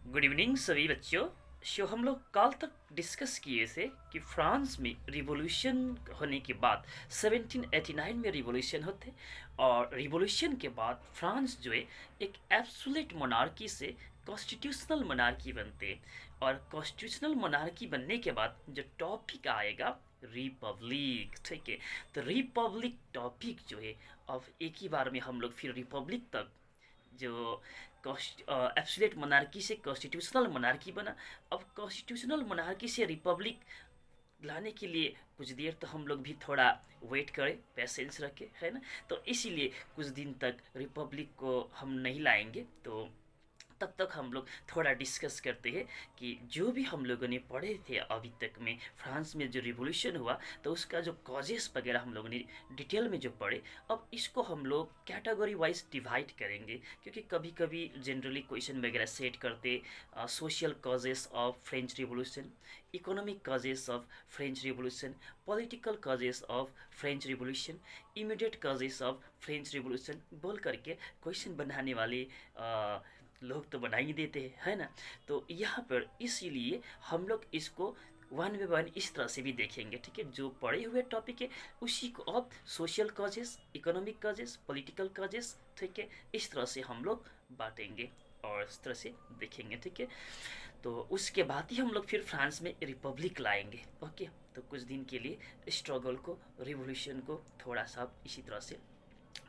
Good evening सभी बच्चों। हम लोग कल तक डिस्कस किए थे कि फ्रांस में रिवॉल्यूशन होने के बाद 1789 में रिवॉल्यूशन होते और रिवॉल्यूशन के बाद फ्रांस जो है एक एब्सोल्यूट मोनार्की से कॉन्स्टिट्यूशनल मोनार्की बनते और कॉन्स्टिट्यूशनल मोनार्की बनने के बाद जो टॉपिक आएगा रिपब्लिक। ठीक है, तो रिपब्लिक टॉपिक जो है अब एक ही बार में हम लोग फिर रिपब्लिक तक जो एब्सोल्यूट मोनार्की से कॉन्स्टिट्यूशनल मोनार्की बना। अब कॉन्स्टिट्यूशनल मोनार्की से रिपब्लिक लाने के लिए कुछ देर तो हम लोग भी थोड़ा वेट करें, पेशेंस रखें, है ना। तो इसीलिए कुछ दिन तक रिपब्लिक को हम नहीं लाएंगे। तो तब तक हम लोग थोड़ा डिस्कस करते हैं कि जो भी हम लोगों ने पढ़े थे अभी तक में फ्रांस में जो रिवॉल्यूशन हुआ तो उसका जो कॉजेस वगैरह हम लोगों ने डिटेल में जो पढ़े, अब इसको हम लोग कैटेगरी वाइज डिवाइड करेंगे। क्योंकि कभी कभी जनरली क्वेश्चन वगैरह सेट करते social causes of French revolution, economic causes of French revolution, political causes of French revolution, immediate causes of French revolution बोल करके क्वेश्चन बनाने वाले लोग तो बना ही देते हैं, है ना। तो यहाँ पर इसीलिए हम लोग इसको वन बाय वन इस तरह से भी देखेंगे। ठीक है, जो पढ़े हुए टॉपिक है उसी को अब social causes, economic causes, political causes, ठीक है, इस तरह से हम लोग बांटेंगे और इस तरह से देखेंगे। ठीक है, तो उसके बाद ही हम लोग फिर फ्रांस में रिपब्लिक लाएंगे। ओके, तो कुछ दिन के लिए स्ट्रगल को, रिवोल्यूशन को थोड़ा सा इसी तरह से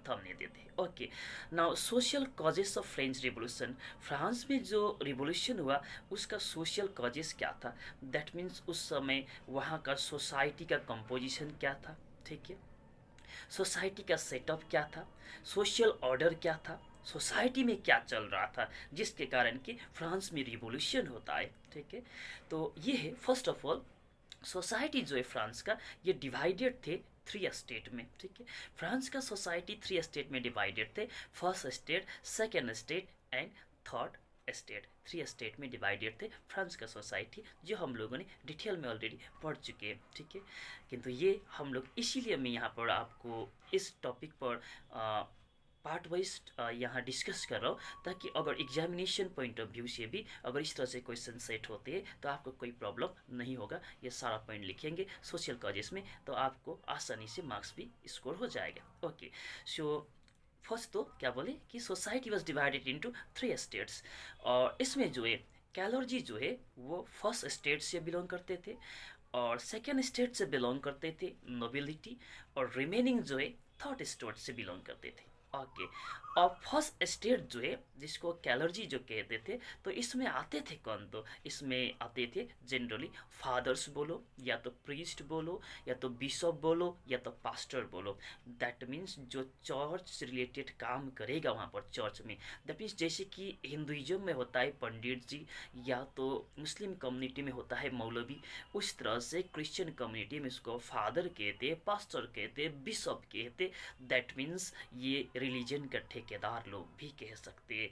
थमने देते हैं। Okay, now social causes of French revolution. France में जो रिवोल्यूशन हुआ उसका सोशल कॉजेस क्या था, दैट मीन्स उस समय वहाँ का सोसाइटी का कंपोजिशन क्या था। ठीक है, सोसाइटी का सेटअप क्या था, सोशल ऑर्डर क्या था, सोसाइटी में क्या चल रहा था जिसके कारण कि फ्रांस में रिवोल्यूशन होता है। ठीक है, तो ये है फर्स्ट ऑफ ऑल सोसाइटी जो है फ्रांस का, ये डिवाइडेड थे थ्री स्टेट में। ठीक है, फ्रांस का सोसाइटी थ्री स्टेट में डिवाइडेड थे, first state, second state and third state. Three state में डिवाइडेड थे फ्रांस का सोसाइटी, जो हम लोगों ने डिटेल में ऑलरेडी पढ़ चुके हैं। ठीक है, किंतु ये हम लोग इसीलिए मैं यहाँ पर आपको इस टॉपिक पर पार्ट वाइज यहाँ डिस्कस कर रहा हूँ, ताकि अगर एग्जामिनेशन पॉइंट ऑफ व्यू से भी अगर इस तरह से क्वेश्चन सेट होते हैं तो आपको कोई प्रॉब्लम नहीं होगा। ये सारा पॉइंट लिखेंगे सोशल कॉजेस में तो आपको आसानी से मार्क्स भी स्कोर हो जाएगा। ओके, सो फर्स्ट तो क्या बोले कि society was divided into three states, और इसमें जो है कैलोर्जी जो है वो फर्स्ट स्टेट से बिलोंग करते थे और सेकेंड स्टेट से बिलोंग करते थे नोबिलिटी, और रिमेनिंग जो है थर्ड स्टेट से बिलोंग करते थे। ओके, और फर्स्ट स्टेट जो है जिसको कैलर्जी जो कहते थे, तो इसमें आते थे कौन, तो इसमें आते थे जनरली फादर्स बोलो या तो प्रीस्ट बोलो या तो बिशप बोलो या तो पास्टर बोलो। दैट मीन्स जो चर्च से रिलेटेड काम करेगा वहाँ पर चर्च में, दैट मीन्स जैसे कि हिंदुइज्म में होता है पंडित जी या तो मुस्लिम कम्युनिटी में होता है मौलवी, उस तरह से क्रिश्चियन कम्युनिटी में इसको फादर कहते, पास्टर कहते, बिशप कहते। दैट मीन्स ये रिलीजन का ठेकेदार लोग भी कह सकते,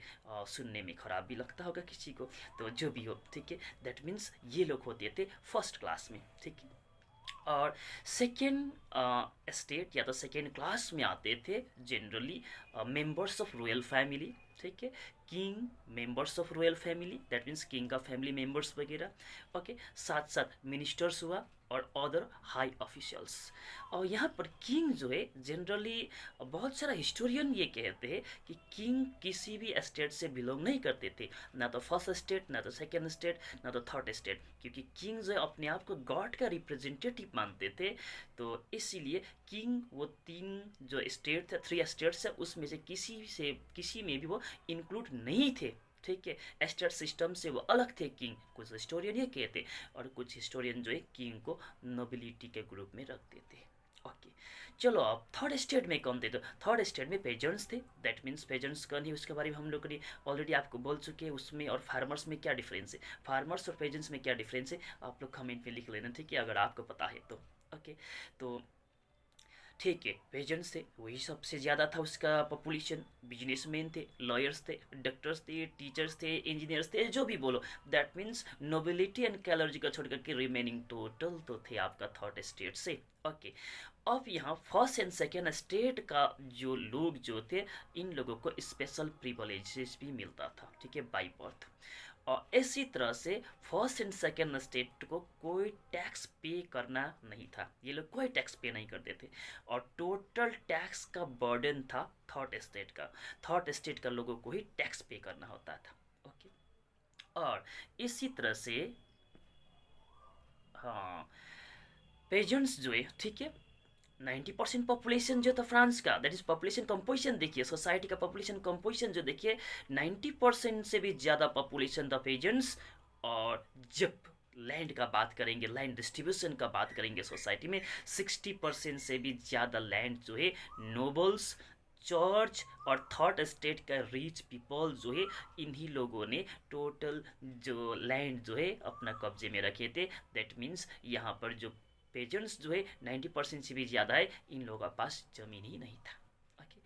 सुनने में खराब भी लगता होगा किसी को, तो जो भी हो। ठीक है, दैट मीन्स ये लोग होते थे फर्स्ट क्लास में। ठीक है, और सेकेंड स्टेट या तो सेकेंड क्लास में आते थे generally members of royal family. ठीक है, king, members of royal family, that means king का फैमिली मेंबर्स वगैरह। ओके, साथ साथ मिनिस्टर्स हुआ और अदर हाई ऑफिशियल्स। और यहाँ पर किंग जो है जनरली बहुत सारा हिस्टोरियन ये कहते हैं कि किंग किसी भी स्टेट से बिलोंग नहीं करते थे, ना तो फर्स्ट स्टेट, ना तो सेकेंड स्टेट, ना तो थर्ड स्टेट, क्योंकि किंग जो है अपने आप को गॉड का रिप्रेजेंटेटिव मानते थे। तो इसीलिए किंग वो तीन जो स्टेट थे, थ्री स्टेट्स है, उसमें से किसी में भी वो इंक्लूड नहीं थे। ठीक है, स्टेट सिस्टम से वो अलग थे किंग, कुछ हिस्टोरियन ये कहते, और कुछ हिस्टोरियन जो है किंग को नोबिलिटी के ग्रुप में रख देते। ओके, चलो अब थर्ड स्टेट में कौन थे, तो थर्ड स्टेट में पेजेंट्स थे। दैट मीन्स पेजेंट्स कौन है उसके बारे में हम लोग ने ऑलरेडी आपको बोल चुके हैं, उसमें और फार्मर्स में क्या डिफरेंस है, फार्मर्स और पेजेंट्स में क्या डिफरेंस है, आप लोग कमेंट में लिख लेना। ठीक है, अगर आपको पता है तो। ओके, तो ठीक है, पेजेंट्स थे, वही सबसे ज़्यादा था उसका पॉपुलेशन। बिजनेसमैन थे, लॉयर्स थे, डॉक्टर्स थे, टीचर्स थे, इंजीनियर्स थे, जो भी बोलो। दैट मीन्स नोबिलिटी एंड कैलर्जी का छोड़ करके रिमेनिंग टोटल तो थे आपका थर्ड स्टेट से। ओके, अब यहाँ फर्स्ट एंड सेकेंड स्टेट का जो लोग जो थे, इन लोगों को स्पेशल प्रिविलेजेस भी मिलता था, ठीक है, बाई बर्थ। और इसी तरह से फर्स्ट एंड सेकेंड स्टेट को कोई टैक्स पे करना नहीं था, ये लोग कोई टैक्स पे नहीं करते थे। और टोटल टैक्स का बर्डन था थर्ड स्टेट का, थर्ड स्टेट का लोगों को ही टैक्स पे करना होता था। ओके, और इसी तरह से हाँ, पेजेंट्स जो है, ठीक है, 90% पॉपुलेशन जो था फ्रांस का, दैट इज पॉपुलेशन कंपोजिशन देखिए, सोसाइटी का पॉपुलेशन कंपोजिशन जो देखिए, 90% से भी ज़्यादा पॉपुलेशन था पेजेंट्स। और जब लैंड का बात करेंगे, लैंड डिस्ट्रीब्यूशन का बात करेंगे सोसाइटी में, 60% से भी ज़्यादा लैंड जो है नोबल्स, चर्च और थर्ड स्टेट का रिच पीपल जो है, इन्हीं लोगों ने टोटल जो लैंड जो है अपना कब्जे में रखे थे। दैट मीन्स यहाँ पर जो पेजेंट्स जो है 90% से भी ज़्यादा है, इन लोगों के पास ज़मीन ही नहीं था। ओके,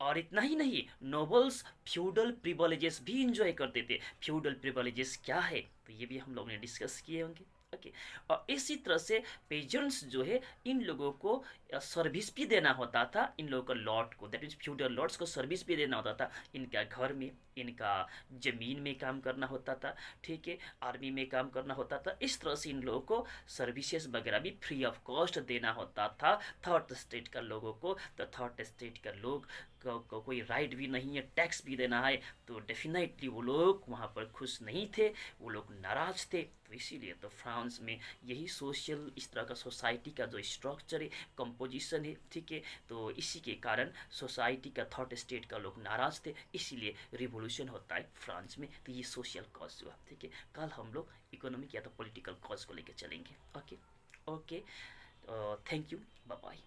और इतना ही नहीं, नोबल्स फ्यूडल प्रिविलेजेस भी इंजॉय करते थे। फ्यूडल प्रिविलेजेस क्या है, तो ये भी हम लोगों ने डिस्कस किए होंगे। ओके, और इसी तरह से पेजेंट्स जो है, इन लोगों को सर्विस भी देना होता था, इन लोगों को लॉर्ड को, दैट मीन्स फ्यूडल लॉर्ड्स को सर्विस भी देना होता था। इनका घर में, इनका ज़मीन में काम करना होता था, ठीक है, आर्मी में काम करना होता था। इस तरह से इन लोगों को सर्विसेज वगैरह भी फ्री ऑफ कॉस्ट देना होता था थर्ड स्टेट का लोगों को। तो थर्ड स्टेट का लोग को कोई राइट भी नहीं है, टैक्स भी देना है, तो डेफिनेटली वो लोग वहाँ पर खुश नहीं थे, वो लोग नाराज थे। तो इसीलिए तो फ्रांस में यही सोशल, इस तरह का सोसाइटी का जो स्ट्रक्चर है, कंपोजिशन है, ठीक है, तो इसी के कारण सोसाइटी का थर्ड स्टेट का लोग नाराज थे, इसीलिए रिवोल्यूशन होता है फ्रांस में। तो ये सोशल कॉज हुआ, ठीक है। कल हम लोग इकोनॉमिक या तो पॉलिटिकल कॉज को लेकर चलेंगे। Okay okay, thank you, bye bye.